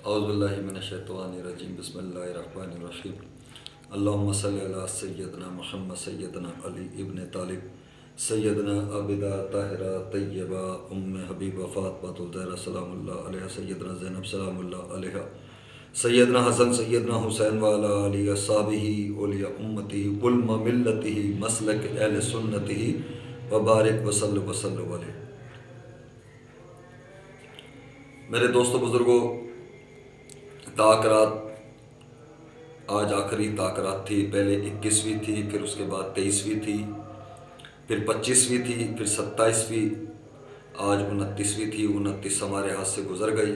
औज़ुबिल्लाहि मिनश्शैतानिर्रजीम बिस्मिल्लाहिर्रहमानिर्रहीम। अल्लाहुम्मा सल्लि अला सय्यदना मुहम्मद सय्यदना अली इब्न तालिब सय्यदना अबिदा ताहिरा तय्यबा उम्मे हबीबा फ़ातिमा ज़हरा सलामुल्लाह अलैहा सय्यदना ज़ैनब सलामुल्लाह अलैहा सय्यदना हसन सय्यदना हुसैन व अला आलिहि अस्हाबिही औलिया उम्मतिही उलमा मिल्लतिही मसलक अहले सुन्नतिही व बारिक वसल्लम अलैहि। मेरे दोस्तों बुज़ुर्गों, ताक़रात आज आखिरी ताक़रात थी। पहले 21वीं थी, फिर उसके बाद 23वीं थी, फिर 25वीं थी, फिर 27वीं, आज 29वीं थी। 29 हमारे हाथ से गुज़र गई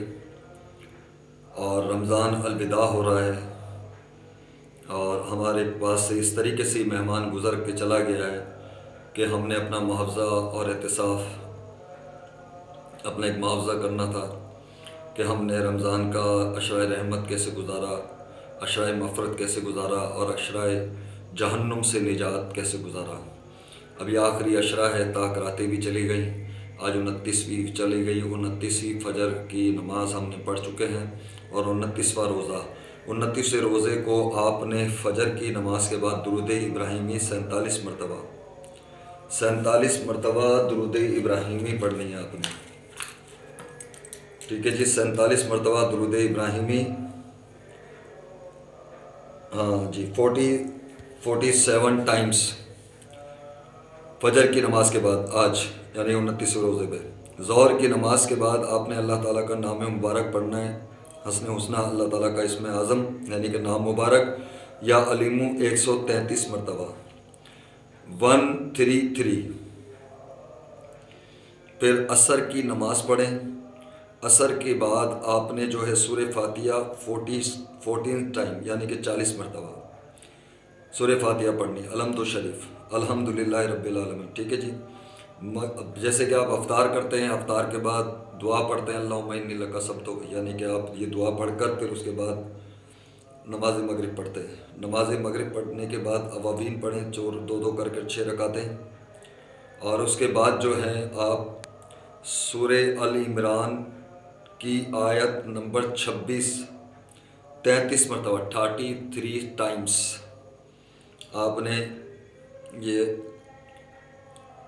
और रमज़ान अलविदा हो रहा है और हमारे पास से इस तरीके से मेहमान गुज़र के चला गया है कि हमने अपना मुआवज़ा और एहतिसाब, अपना एक मुआवज़ा करना था कि हमने रमज़ान का अशराए रहमत कैसे गुज़ारा, अशराए मफ़रत कैसे गुज़ारा और अशराए जहन्नुम से निजात कैसे गुज़ारा। अभी आखिरी अशरा है, ताक़रातें भी चली गई, आज 29वीं चली गई। 29वीं फ़जर की नमाज हमने पढ़ चुके हैं और 29वां रोज़ा। 29वें रोज़े को आपने फ़जर की नमाज के बाद दुरूद इब्राहिमी 47 मरतबा 47 मरतबा दुरूद इब्राहिमी पढ़नी है आपने। ठीक है जी, 47 मरतबा दुरूद इब्राहिमी। हाँ जी, 47 टाइम्स फ़जर की नमाज के बाद आज, यानी 29वें रोज़े पे। ज़ोहर की नमाज के बाद आपने अल्लाह ताला का नाम मुबारक पढ़ना है, हस्न हुस्ना अल्लाह ताला का इसमें आज़म यानी कि नाम मुबारक या अलीमु 133 मरतबा 133। फिर असर की नमाज़ पढ़ें। असर के बाद आपने जो है सूरह फातिहा 14 टाइम यानी कि 40 मरतबा सूरह फातिहा पढ़नी, अलहम्दु शरीफ, अल्हम्दुलिल्लाहि रब्बिल आलमीन। ठीक है जी। जैसे कि आप अफ्तार करते हैं, अफ्तार के बाद दुआ पढ़ते हैं अल्लाहुम्मा इन्नी लका सबतो, यानी कि आप ये दुआ पढ़कर फिर उसके बाद नमाज मगरिब पढ़ते हैं। नमाज मगरिब पढ़ने के बाद अवावीन पढ़ें, चोर दो दो करके 6 रकातें। और उसके बाद जो है आप सूरह अल इमरान की आयत नंबर 26 33 मरतबा 33 टाइम्स आपने ये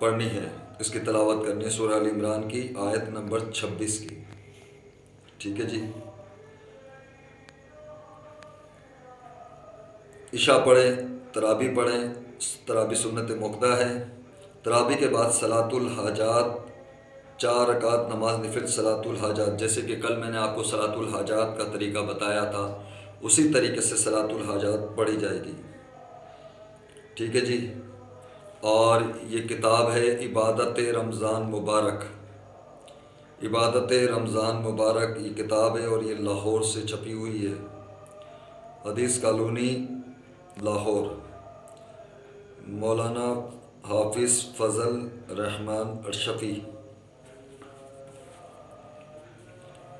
पढ़नी है, इसकी तलावत करनी है, सूरह अल इमरान की आयत नंबर 26 की। ठीक है जी। इशा पढ़ें, तराबी पढ़ें, तराबी सुन्नत मुक़्दा है। तराबी के बाद सलातुल हाजात 4 रकात नमाज निफिल सलातुल हाजात, जैसे कि कल मैंने आपको सलातुल हाजात का तरीका बताया था, उसी तरीके से सलातुल हाजात पढ़ी जाएगी। ठीक है जी। और ये किताब है इबादत रमज़ान मुबारक। इबादत रमज़ान मुबारक ये किताब है और ये लाहौर से छपी हुई है, हदीस कॉलोनी लाहौर, मौलाना हाफिज़ फ़ज़ल रहमान अरशफ़ी।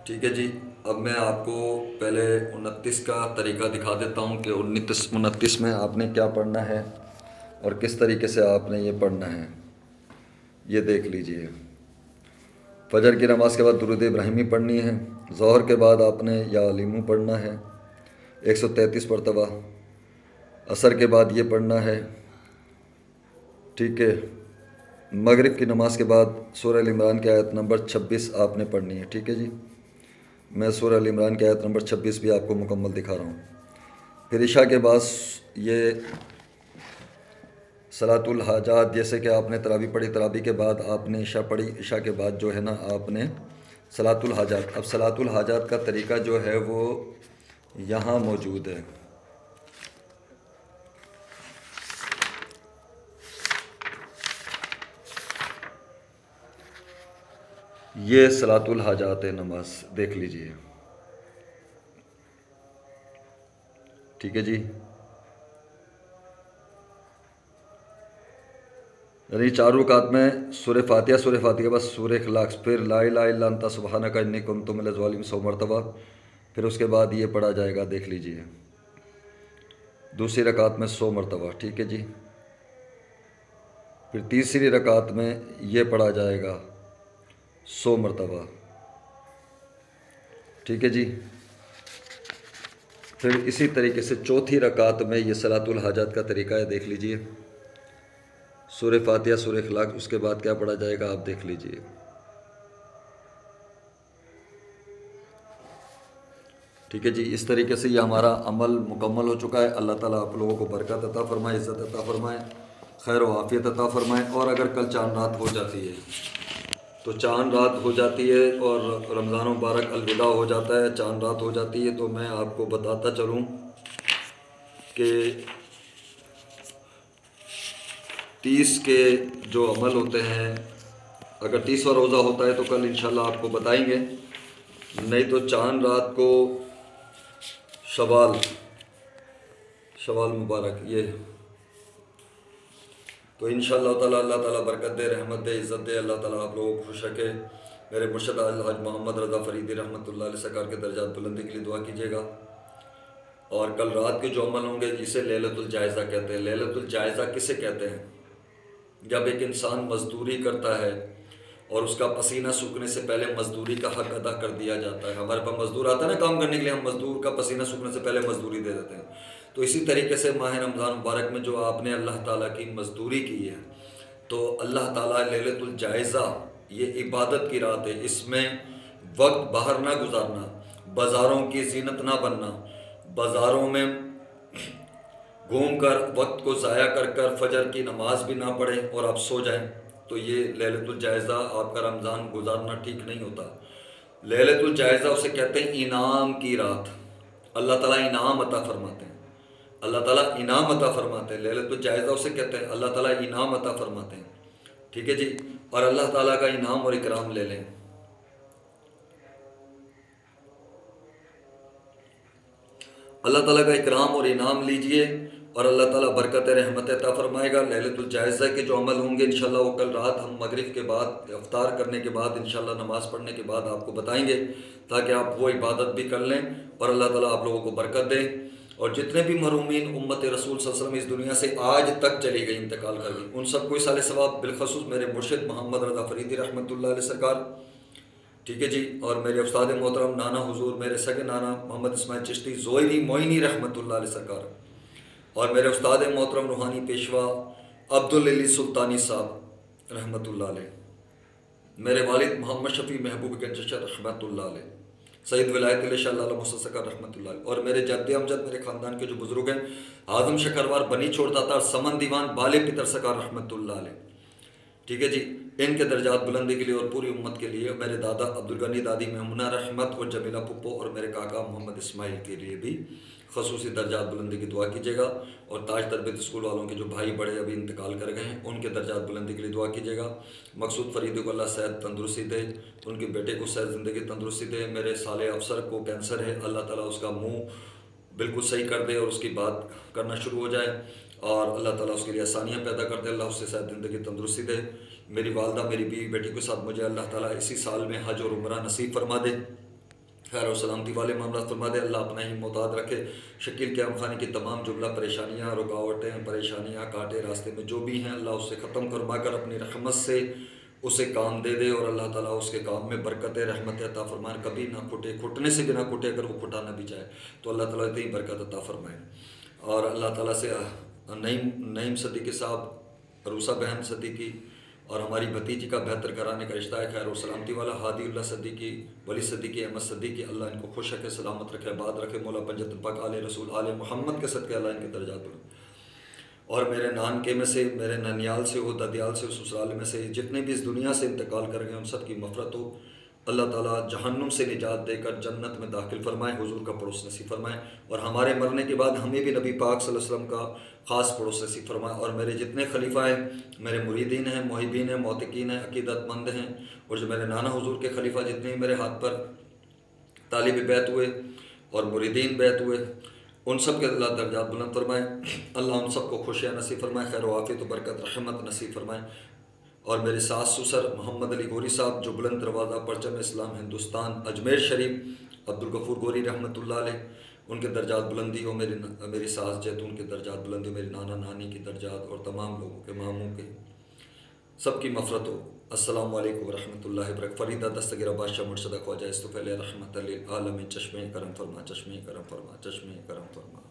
ठीक है जी। अब मैं आपको पहले 29 का तरीका दिखा देता हूँ कि 29 में आपने क्या पढ़ना है और किस तरीके से आपने ये पढ़ना है, ये देख लीजिए। फ़जर की नमाज के बाद दुरूद इब्राहिमी पढ़नी है। ज़ोहर के बाद आपने या अलीमू पढ़ना है 133 मरतबा। असर के बाद ये पढ़ना है। ठीक है। मगरिब की नमाज के बाद सूरह अल इमरान की आयत नंबर 26 आपने पढ़नी है। ठीक है जी। मैं सूरह अल इमरान की आयत नंबर 26 भी आपको मुकम्मल दिखा रहा हूँ। फिर इशा के बाद ये सलातुल हाजात, जैसे कि आपने तरावी पढ़ी, तरावी के बाद आपने इशा पढ़ी, इशा के बाद जो है ना आपने सलातुल हाजात। अब सलातुल हाजात का तरीका जो है वो यहाँ मौजूद है। ये सलातुल हाजात है नमाज, देख लीजिए। ठीक है जी। यानी 4 रकात में सूरह फातिहा, सूरह फातिहा के बाद सूरह इखलास, फिर ला इलाहा इल्ला अंता सुब्हानका इन्नी कुन्तु मिनज़ ज़ालिमीन 100 मरतबा। फिर उसके बाद ये पढ़ा जाएगा, देख लीजिए, दूसरी रकात में 100 मरतबा। ठीक है जी। फिर तीसरी रकात में ये पढ़ा जाएगा 100 मरतबा। ठीक है जी। फिर इसी तरीके से चौथी रकात में ये सलातुल हाजात का तरीका है, देख लीजिए। सूरह फातिहा, सूरह इखलास, उसके बाद क्या पढ़ा जाएगा आप देख लीजिए। ठीक है जी, इस तरीके से ये हमारा अमल मुकम्मल हो चुका है। अल्लाह ताला आप लोगों को बरकत अता फ़रमाए, इज़्ज़त अता फ़रमाए, खैर व आफ़ियत अता फ़रमाए। और अगर कल चांद रात हो जाती है तो चांद रात हो जाती है और रमज़ान मुबारक अलविदा हो जाता है, चांद रात हो जाती है, तो मैं आपको बताता चलूँ कि 30 के जो अमल होते हैं, अगर 30वां रोज़ा होता है तो कल इंशाल्लाह आपको बताएंगे, नहीं तो चांद रात को शवाल मुबारक ये, तो इंशाअल्लाह ताला अल्लाह ताला बरकत दे, रहमत दे, इज़्ज़त दे, अल्लाह ताला आप लोगों को खुश रखे। मेरे मुर्शद हज मोहम्मद रज़ा फ़रीदी रहमतुल्लाह अलैह सरकार के दर्जात बुलंदी के लिए दुआ कीजिएगा। और कल रात के जो अमल होंगे जिसे लैलतुल जायज़ा कहते हैं। लैलतुल जायज़ा किसे कहते हैं? जब एक इंसान मज़दूरी करता है और उसका पसीना सूखने से पहले मज़दूरी का हक़ अदा कर दिया जाता है। हमारे पास मज़दूर आता है ना काम करने के लिए, हम मज़दूर का पसीना सूखने से पहले मज़दूरी दे देते हैं। तो इसी तरीके से माह रमज़ान मुबारक में जो आपने अल्लाह ताला की मज़दूरी की है, तो अल्लाह ताला लैलतुल जायज़ा ये इबादत की रात है, इसमें वक्त बाहर ना गुजारना, बाज़ारों की ज़ीनत ना बनना, बाज़ारों में घूमकर वक्त को ज़ाया कर फजर की नमाज भी ना पढ़ें और आप सो जाएं, तो ये लैलतुल जायज़ा आपका रमज़ान गुजारना ठीक नहीं होता। लैलतुल जायज़ा उसे कहते हैं इनाम की रात। अल्लाह ताला इनाम अता फरमाते हैं, अल्लाह ताला इनाम अता फरमाते हैं। लैलतुल जायज़ा उसे कहते हैं अल्लाह ताला इनाम अता फरमाते हैं। ठीक है जी, और अल्लाह ताला का इनाम और इकराम ले लें। अल्लाह ताला का इकराम और इनाम लीजिए और अल्लाह ताला बरकत रहमत अता फरमाएगा। लैलतुल जायज़ा के जो अमल होंगे इंशाल्लाह वो कल रात हम मगरिब के बाद इफ्तार करने के बाद इंशाल्लाह नमाज़ पढ़ने के बाद आपको बताएंगे, ताकि आप वो इबादत भी कर लें और अल्लाह ताला आप लोगों को बरकत दे। और जितने भी महरूमीन उम्मत रसूल सल्लल्लाहु अलैहि वसल्लम इस दुनिया से आज तक चली गई, इंतकाल कर गई, उन सबको इस साल सवाब, बिलखसूस मेरे मुर्शिद मोहम्मद रज़ा फ़रीदी रहमतुल्लाह अलैह सरकार, ठीक है जी, और मेरे उस्ताद मोहतरम नाना हुजूर मेरे सगे नाना मोहम्मद इस्माइल चिश्ती ज़ोहरी मोइनी रहमतुल्लाह अलैह सरकार, और मेरे उस्ताद मोहतरम रूहानी पेशवा अब्दुल अली सुल्तानी साहब रहमतुल्लाह अलैह, मेरे वालिद मोहम्मद शफ़ी महबूब गंजशर रहमतुल्लाह अलैह, सैयद विलायत शाह मुसक्कर रहमतुल्लाह अलैह, और मेरे जद्द अमजद मेरे ख़ानदान के जो बुज़ुर्ग हैं, आज़म शकरवार बनी छोड़दाता समन दीवान बाले पितर सकार रहमतुल्लाह अलैह, ठीक है जी, इनके दर्जात बुलंदी के लिए और पूरी उम्मत के लिए, मेरे दादा अब्दुल गनी, दादी मेमुना रहमत और जमीला पुप्पो और मेरे काका मोहम्मद इस्माइल के लिए भी खसूसी दर्जात बुलंदी की दुआ कीजिएगा। और ताज तरबियत स्कूल वालों के जो भाई बड़े अभी इंतकाल कर गए हैं उनके दर्जात बुलंदी के लिए दुआ कीजिएगा। मकसूद फ़रीदी को अल्लाह सेहत तंदुरुस्ती दे, उनके बेटे को सेहत ज़िंदगी तंदुरुस्ती दे। मेरे साले अफसर को कैंसर है, अल्लाह ताला उसका मुँह बिल्कुल सही कर दे और उसकी बात करना शुरू हो जाए और अल्लाह ताला उसके लिए आसानियाँ पैदा कर दे, अल्लाह उससे सेहत ज़िंदगी तंदुरुस्ती दे। मेरी वालदा मेरी बीवी बेटी के साथ मुझे अल्लाह ताला इसी साल में हज और उम्रा नसीब फरमा दे, खैर और सलामती वाले मामला फरमा दे, अल्लाह अपना ही मोहताद रखे। शकील क़याम खाने की तमाम जुमला परेशानियाँ, रुकावटें, परेशानियाँ, कांटे रास्ते में जो भी हैं अल्लाह उससे ख़त्म करवा कर अपनी रहमत से उसे काम दे दे और अल्लाह ताला उसके काम में बरकत रहमत अता फरमाए, कभी ना खुटे, खुटने से भी ना खुटे, अगर वो खुटाना भी चाहे तो अल्लाह ताला इतनी बरकत अता फरमाए। और अल्लाह ताला से नईम सदीक़ी साहब, रूसा बहन सदीक़ी और हमारी भतीजी का बेहतर कराने का रिश्ता है, खैर और सलामती वाला हादीउल्लाह सदीक़ी, वली सदीक़ी, अहमद सदीक़ी, अल्लाह इनको खुश रखे, सलामत रखे, आबाद रखे, मौला पंजतन पाक आले रसूल आले मोहम्मद के सदक़े अल्लाह इनके दर्जात बढ़ाए। और मेरे नानके में से, मेरे ननियाल से हो, ददियाल से हो, ससुराल में से जितने भी इस दुनिया से इंतकाल कर गए उन सब की मफ़रत हो, अल्लाह ताला जहन्नुम से निजात देकर जन्नत में दाखिल फरमाए, हुजूर का पड़ोस नसीब फरमाए और हमारे मरने के बाद हमें भी नबी पाक सल्लल्लाहु अलैहि वसल्लम का ख़ास पड़ोस नसीब फरमाए। और मेरे जितने खलीफा हैं, मेरे मुरीदीन हैं, मोहिबीन हैं, मोतकीन हैं, अक़ीदतमंद हैं, और जो मेरे नाना हुजूर के खलीफा जितने मेरे हाथ पर तालिब बैत हुए और मुरीदीन बैत हुए, उन सब के अल्लाह दर्जात बुलंद फरमाए, अल्लाह उन सबको खुशियाँ नसीब फरमाए, खैर वाफ़ियत व बरकत रहमत नसीब फरमाए। और मेरे सास ससुर मोहम्मद अली गोरी साहब जो बुलंद दरवाज़ा परचम इस्लाम हिंदुस्तान अजमेर शरीफ, अब्दुल गफूर गोरी रहमतुल्लाह अलैह, उनके दर्जात बुलंदी हो, मेरी सास जैतून के दर्जात बुलंदी हो, मेरी नाना नानी की दर्जात और तमाम लोगों के, मामू के, सबकी मफ़रत हो। अस्सलामु अलैकुम वरहमतुल्लाहि वबरकातुहू। फ़रीदा दस्तगीर बादशाह मुर्शदा ख्वाजा इस्तफ़ैल रहमतल लिल आलमीन। चश्मे करम फरमा, चश्मे करम फरमा, चश्मे करम फरमा।